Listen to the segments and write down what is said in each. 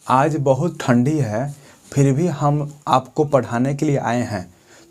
आज बहुत ठंडी है, फिर भी हम आपको पढ़ाने के लिए आए हैं।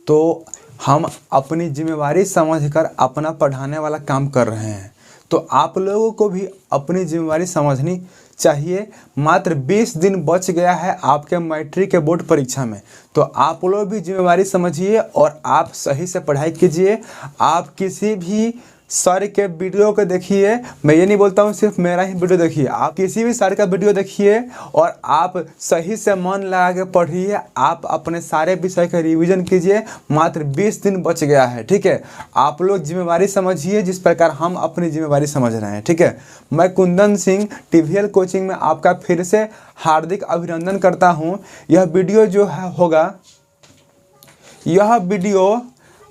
तो हम अपनी जिम्मेवारी समझकर अपना पढ़ाने वाला काम कर रहे हैं। तो आप लोगों को भी अपनी जिम्मेवारी समझनी चाहिए। मात्र 20 दिन बच गया है आपके मैट्रिक के बोर्ड परीक्षा में। तो आप लोग भी जिम्मेवारी समझिए और आप सही से पढ़ाई कीजिए। आप किसी भी सर के वीडियो को देखिए, मैं ये नहीं बोलता हूँ सिर्फ मेरा ही वीडियो देखिए, आप किसी भी सर का वीडियो देखिए और आप सही से मन लगा के पढ़िए। आप अपने सारे विषय का रिवीजन कीजिए। मात्र 20 दिन बच गया है, ठीक है। आप लोग जिम्मेवारी समझिए जिस प्रकार हम अपनी जिम्मेवारी समझ रहे हैं, ठीक है। मैं कुंदन सिंह टीवीएल कोचिंग में आपका फिर से हार्दिक अभिनंदन करता हूँ। यह वीडियो जो है होगा, यह वीडियो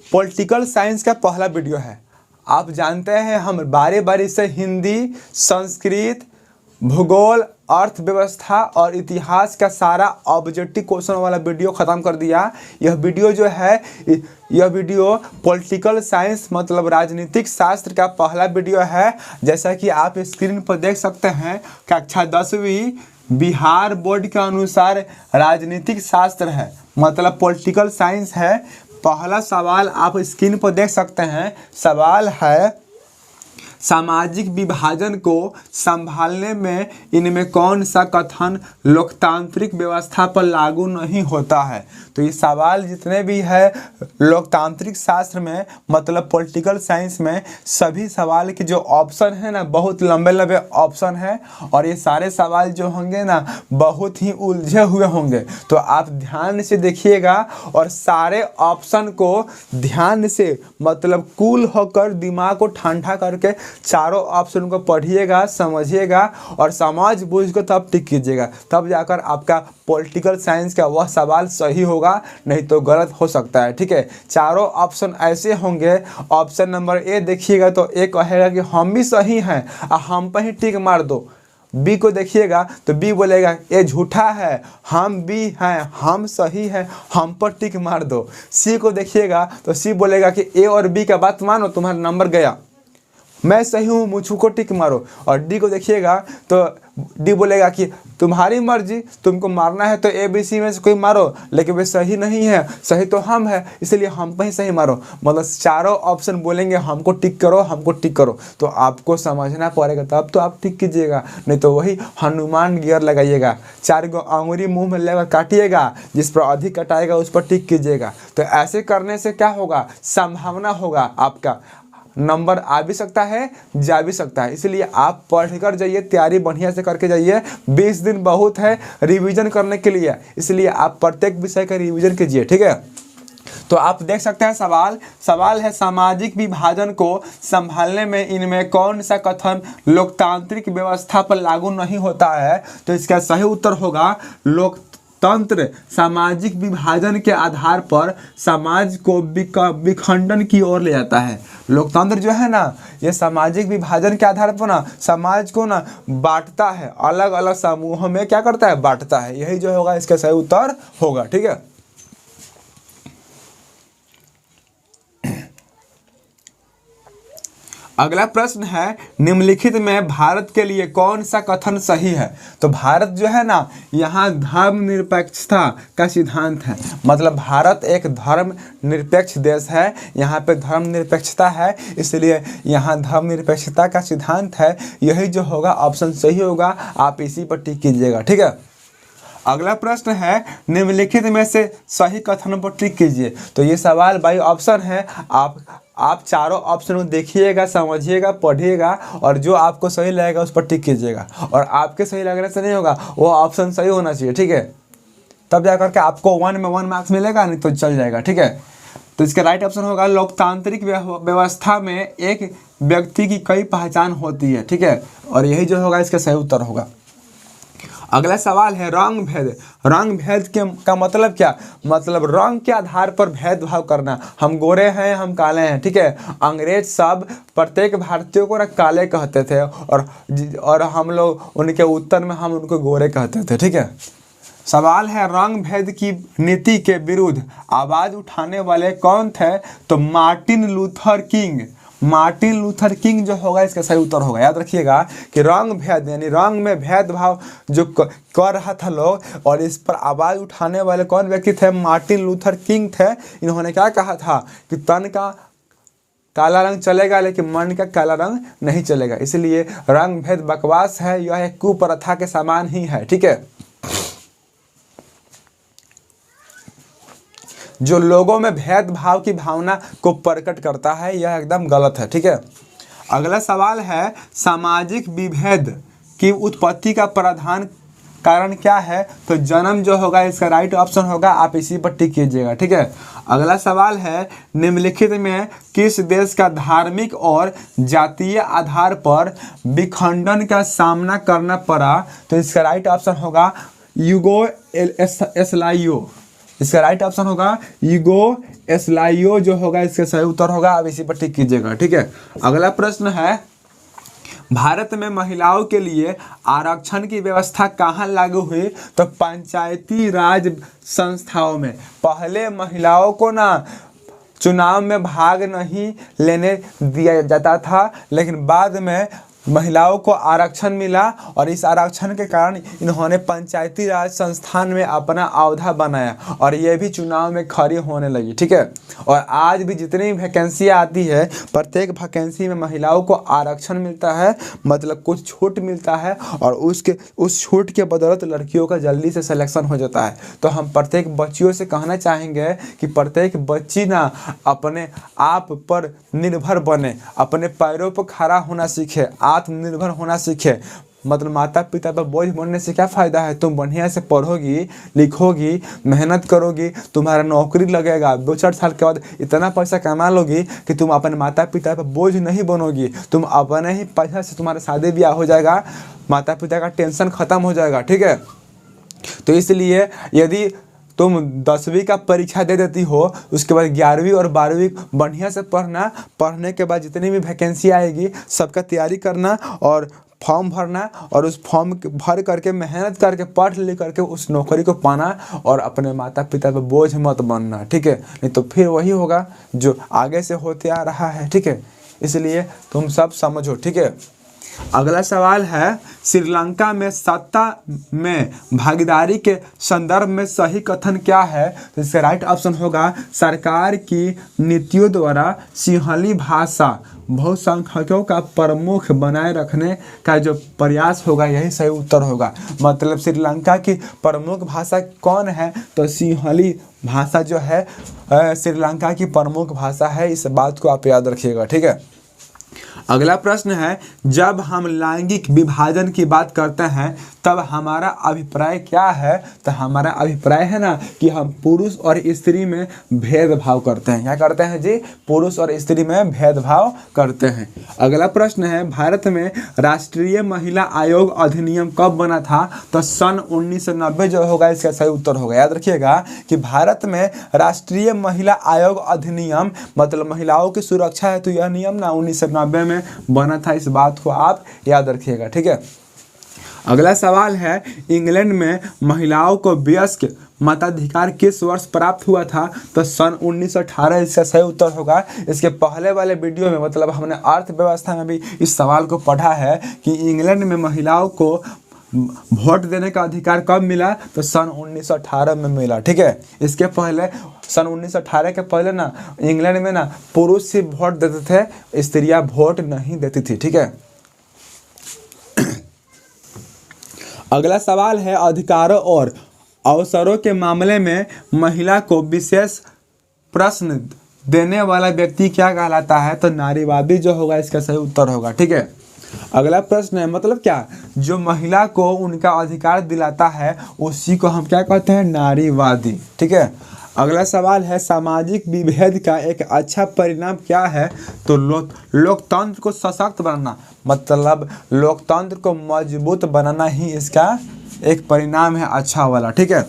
पॉलिटिकल साइंस का पहला वीडियो है। आप जानते हैं हम बारी बारी से हिंदी, संस्कृत, भूगोल, अर्थव्यवस्था और इतिहास का सारा ऑब्जेक्टिव क्वेश्चन वाला वीडियो ख़त्म कर दिया। यह वीडियो जो है, यह वीडियो पॉलिटिकल साइंस मतलब राजनीतिक शास्त्र का पहला वीडियो है। जैसा कि आप स्क्रीन पर देख सकते हैं, कक्षा 10वीं बिहार बोर्ड के अनुसार राजनीतिक शास्त्र है, मतलब पॉलिटिकल साइंस है। पहला सवाल आप स्क्रीन पर देख सकते हैं। सवाल है, सामाजिक विभाजन को संभालने में इनमें कौन सा कथन लोकतांत्रिक व्यवस्था पर लागू नहीं होता है। तो ये सवाल जितने भी है लोकतांत्रिक शास्त्र में मतलब पॉलिटिकल साइंस में, सभी सवाल के जो ऑप्शन है ना, बहुत लंबे लंबे ऑप्शन है और ये सारे सवाल जो होंगे ना बहुत ही उलझे हुए होंगे। तो आप ध्यान से देखिएगा और सारे ऑप्शन को ध्यान से मतलब कूल होकर दिमाग को ठंडा करके चारों ऑप्शन को पढ़िएगा, समझिएगा और समझ बूझ को तब टिक कीजिएगा। तब जाकर आपका पॉलिटिकल साइंस का वह सवाल सही होगा, नहीं तो गलत हो सकता है, ठीक है। चारों ऑप्शन ऐसे होंगे। ऑप्शन नंबर ए देखिएगा तो ए कहेगा कि हम भी सही हैं, हम पर ही टिक मार दो। बी को देखिएगा तो बी बोलेगा ये झूठा है, हम बी हैं, हम सही हैं, हम पर टिक मार दो। सी को देखिएगा तो सी बोलेगा कि ए और बी का बात मानो, तुम्हारा नंबर गया, मैं सही हूँ, मुझको टिक मारो। और डी को देखिएगा तो डी बोलेगा कि तुम्हारी मर्जी, तुमको मारना है तो ए बी सी में से कोई मारो, लेकिन वे सही नहीं है, सही तो हम है, इसलिए हम पे ही सही मारो। मतलब चारों ऑप्शन बोलेंगे हमको टिक करो, हमको टिक करो। तो आपको समझना पड़ेगा, तब तो आप टिक कीजिएगा, नहीं तो वही हनुमान गियर लगाइएगा, 4 अंगुरी मुंह में लेकर काटिएगा, जिस पर अधिक कटाएगा उस पर टिक कीजिएगा। तो ऐसे करने से क्या होगा, संभावना होगा आपका नंबर आ भी सकता है, जा भी सकता है। इसलिए आप पढ़ कर जाइए, तैयारी बढ़िया से करके जाइए। 20 दिन बहुत है रिवीजन करने के लिए, इसलिए आप प्रत्येक विषय का रिवीजन कीजिए, ठीक है। तो आप देख सकते हैं सवाल है, सामाजिक विभाजन को संभालने में इनमें कौन सा कथन लोकतांत्रिक व्यवस्था पर लागू नहीं होता है। तो इसका सही उत्तर होगा लोकतंत्र सामाजिक विभाजन के आधार पर समाज को विखंडन की ओर ले जाता है। लोकतंत्र जो है ना, ये सामाजिक विभाजन के आधार पर ना समाज को ना बांटता है, अलग अलग समूहों में क्या करता है, बांटता है। यही जो होगा इसका सही उत्तर होगा, ठीक है। अगला प्रश्न है, निम्नलिखित में भारत के लिए कौन सा कथन सही है। तो भारत जो है ना, यहाँ धर्मनिरपेक्षता का सिद्धांत है, मतलब भारत एक धर्मनिरपेक्ष देश है, यहाँ पे धर्मनिरपेक्षता है, इसलिए यहाँ धर्मनिरपेक्षता का सिद्धांत है। यही जो होगा ऑप्शन सही होगा, आप इसी पर टिक कीजिएगा, ठीक है। अगला प्रश्न है, निम्नलिखित में से सही कथनों पर टिक कीजिए। तो ये सवाल बाई ऑप्शन है, आप चारों ऑप्शन को देखिएगा, समझिएगा, पढ़िएगा और जो आपको सही लगेगा उस पर टिक कीजिएगा। और आपके सही लगने से नहीं होगा, वो ऑप्शन सही होना चाहिए, ठीक है। तब जाकर के आपको 1 में 1 मार्क्स मिलेगा, नहीं तो चल जाएगा, ठीक है। तो इसका राइट ऑप्शन होगा लोकतांत्रिक व्यवस्था में एक व्यक्ति की कई पहचान होती है, ठीक है। और यही जो होगा इसका सही उत्तर होगा। अगला सवाल है, रंग भेद। रंग भेद का मतलब क्या, मतलब रंग के आधार पर भेदभाव करना। हम गोरे हैं, हम काले हैं, ठीक है। अंग्रेज सब प्रत्येक भारतीयों को ना काले कहते थे और हम लोग उनके उत्तर में हम उनको गोरे कहते थे, ठीक है। सवाल है, रंग भेद की नीति के विरुद्ध आवाज उठाने वाले कौन थे। तो Martin Luther king, Martin Luther king जो होगा इसका सही उत्तर होगा। याद रखिएगा कि रंग भेद यानी रंग में भेदभाव जो कर रहा था लोग और इस पर आवाज़ उठाने वाले कौन व्यक्ति थे? मार्टिन लूथर किंग थे। इन्होंने क्या कहा था कि तन का काला रंग चलेगा लेकिन मन का काला रंग नहीं चलेगा, इसलिए रंग भेद बकवास है, यह एक कुप्रथा के समान ही है। ठीक है, जो लोगों में भेदभाव की भावना को प्रकट करता है यह एकदम गलत है। ठीक है, अगला सवाल है सामाजिक विभेद की उत्पत्ति का प्रधान कारण क्या है? तो जन्म जो होगा इसका राइट ऑप्शन होगा, आप इसी पर टिक कीजिएगा। ठीक है, अगला सवाल है निम्नलिखित में किस देश का धार्मिक और जातीय आधार पर विखंडन का सामना करना पड़ा? तो इसका राइट ऑप्शन होगा यूगोस्लाविया। इसका राइट ऑप्शन होगा यूगोस्लाविया जो होगा इसका सही उत्तर होगा, आप इसी पर टिक कीजिएगा। ठीक है, अगला प्रश्न है भारत में महिलाओं के लिए आरक्षण की व्यवस्था कहाँ लागू हुई? तो पंचायती राज संस्थाओं में। पहले महिलाओं को ना चुनाव में भाग नहीं लेने दिया जाता था, लेकिन बाद में महिलाओं को आरक्षण मिला और इस आरक्षण के कारण इन्होंने पंचायती राज संस्थान में अपना अहदा बनाया और ये भी चुनाव में खड़ी होने लगी। ठीक है, और आज भी जितनी वैकेंसियाँ आती है प्रत्येक वैकेंसी में महिलाओं को आरक्षण मिलता है, मतलब कुछ छूट मिलता है और उस छूट के बदौलत लड़कियों का जल्दी से सिलेक्शन हो जाता है। तो हम प्रत्येक बच्चियों से कहना चाहेंगे कि प्रत्येक बच्ची ना अपने आप पर निर्भर बने, अपने पैरों पर खड़ा होना सीखे, आत्मनिर्भर होना सीखे। मतलब माता पिता पर बोझ बनने से क्या फ़ायदा है? तुम बढ़िया से पढ़ोगी, लिखोगी, मेहनत करोगी, तुम्हारा नौकरी लगेगा, 2-4 साल के बाद इतना पैसा कमा लोगी कि तुम अपने माता पिता पर बोझ नहीं बनोगी, तुम अपने ही पैसा से तुम्हारा शादी ब्याह हो जाएगा, माता पिता का टेंशन ख़त्म हो जाएगा। ठीक है, तो इसलिए यदि तुम 10वीं का परीक्षा दे देती हो, उसके बाद 11वीं और 12वीं बढ़िया से पढ़ना, पढ़ने के बाद जितनी भी वैकेंसी आएगी सबका तैयारी करना और फॉर्म भरना और उस फॉर्म भर करके मेहनत करके पढ़ लिख करके उस नौकरी को पाना और अपने माता पिता पर बोझ मत बनना। ठीक है, नहीं तो फिर वही होगा जो आगे से होते आ रहा है। ठीक है, इसलिए तुम सब समझो। ठीक है, अगला सवाल है श्रीलंका में सत्ता में भागीदारी के संदर्भ में सही कथन क्या है? तो इसका राइट ऑप्शन होगा सरकार की नीतियों द्वारा सिंहली भाषा बहुसंख्यकों का प्रमुख बनाए रखने का जो प्रयास होगा यही सही उत्तर होगा। मतलब श्रीलंका की प्रमुख भाषा कौन है? तो सिंहली भाषा जो है श्रीलंका की प्रमुख भाषा है, इस बात को आप याद रखिएगा। ठीक है, अगला प्रश्न है जब हम लैंगिक विभाजन की बात करते हैं तब हमारा अभिप्राय क्या है? तो हमारा अभिप्राय है ना कि हम पुरुष और स्त्री में भेदभाव करते हैं। क्या करते हैं जी? पुरुष और स्त्री में भेदभाव करते हैं। अगला प्रश्न है भारत में राष्ट्रीय महिला आयोग अधिनियम कब बना था? तो सन 1990 जो होगा इसका सही उत्तर होगा। याद रखिएगा कि भारत में राष्ट्रीय महिला आयोग अधिनियम मतलब महिलाओं की सुरक्षा है, तो यह नियम ना 1990 में बना था, इस बात को आप याद रखिएगा। ठीक है, अगला सवाल है इंग्लैंड में महिलाओं को वयस्क मताधिकार किस वर्ष प्राप्त हुआ था? तो सन 1918 इसका सही उत्तर होगा। इसके पहले वाले वीडियो में मतलब हमने अर्थव्यवस्था में भी इस सवाल को पढ़ा है कि इंग्लैंड में महिलाओं को वोट देने का अधिकार कब मिला? तो सन 1918 में मिला। ठीक है, इसके पहले सन 1918 के पहले ना इंग्लैंड में ना पुरुष ही वोट देते थे, स्त्रियां वोट नहीं देती थी। ठीक है, अगला सवाल है अधिकारों और अवसरों के मामले में महिला को विशेष प्रश्न देने वाला व्यक्ति क्या कहलाता है? तो नारीवादी जो होगा इसका सही उत्तर होगा। ठीक है, अगला प्रश्न है मतलब क्या? जो महिला को उनका अधिकार दिलाता है उसी को हम क्या कहते हैं? नारीवादी। ठीक है, अगला सवाल है सामाजिक विभेद का एक अच्छा परिणाम क्या है? तो लोकतंत्र को सशक्त बनाना, मतलब लोकतंत्र को मजबूत बनाना ही इसका एक परिणाम है अच्छा वाला। ठीक है,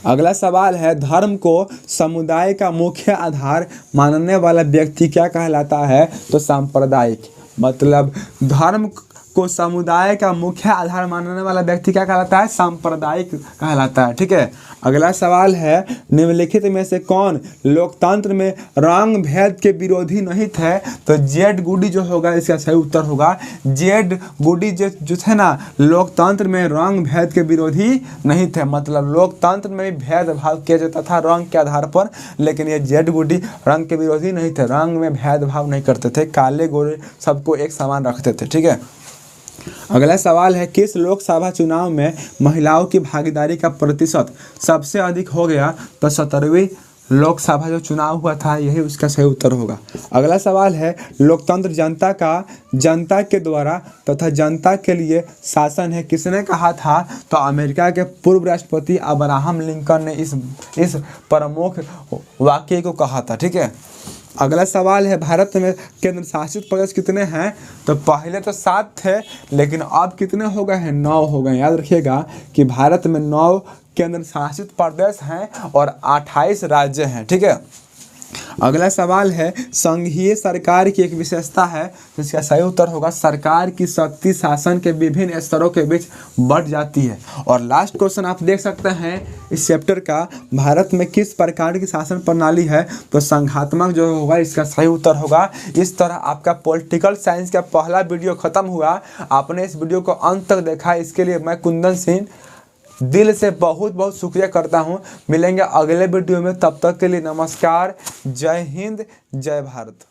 अगला सवाल है धर्म को समुदाय का मुख्य आधार मानने वाला व्यक्ति क्या कहलाता है? तो सांप्रदायिक। मतलब धर्म को समुदाय का मुख्य आधार मानने वाला व्यक्ति क्या कहलाता है? सांप्रदायिक कहलाता है। ठीक है, अगला सवाल है, निम्नलिखित में से कौन लोकतंत्र में रंग भेद के विरोधी नहीं थे? तो जेड गुडी जो होगा इसका सही उत्तर होगा जेड गुडी। जो थे ना, लोकतंत्र में रंग भेद के विरोधी नहीं थे, मतलब लोकतंत्र में भी भेदभाव किया जाता था रंग के आधार पर, लेकिन ये जेड गुडी रंग के विरोधी नहीं थे, रंग में भेदभाव नहीं करते थे, काले गोरे सबको एक समान रखते थे। ठीक है, अगला सवाल है, किस लोकसभा चुनाव में महिलाओं की भागीदारी का प्रतिशत सबसे अधिक हो गया? तो 17वीं लोकसभा जो चुनाव हुआ था यही उसका सही उत्तर होगा। अगला सवाल है, लोकतंत्र जनता के द्वारा तथा जनता के लिए शासन है, किसने कहा था? तो अमेरिका के पूर्व राष्ट्रपति अब्राहम लिंकन ने इस प्रमुख वाक्य को कहा था। ठीक है, अगला सवाल है, भारत में केंद्र शासित प्रदेश कितने हैं? तो पहले तो 7 थे, लेकिन अब कितने हो गए हैं? 9 हो गए। याद रखिएगा कि भारत में 9 केंद्र शासित प्रदेश हैं और 28 राज्य हैं। ठीक है, अगला सवाल है, संघीय सरकार की एक विशेषता है, तो इसका सही उत्तर होगा सरकार की शक्ति शासन के विभिन्न स्तरों के बीच बढ़ जाती है। और लास्ट क्वेश्चन आप देख सकते हैं इस चैप्टर का, भारत में किस प्रकार की शासन प्रणाली है? तो संघात्मक जो होगा इसका सही उत्तर होगा। इस तरह आपका पॉलिटिकल साइंस का पहला वीडियो खत्म हुआ। आपने इस वीडियो को अंत तक देखा, इसके लिए मैं कुंदन सिंह दिल से बहुत बहुत शुक्रिया करता हूँ। मिलेंगे अगले वीडियो में, तब तक के लिए नमस्कार, जय हिंद, जय भारत।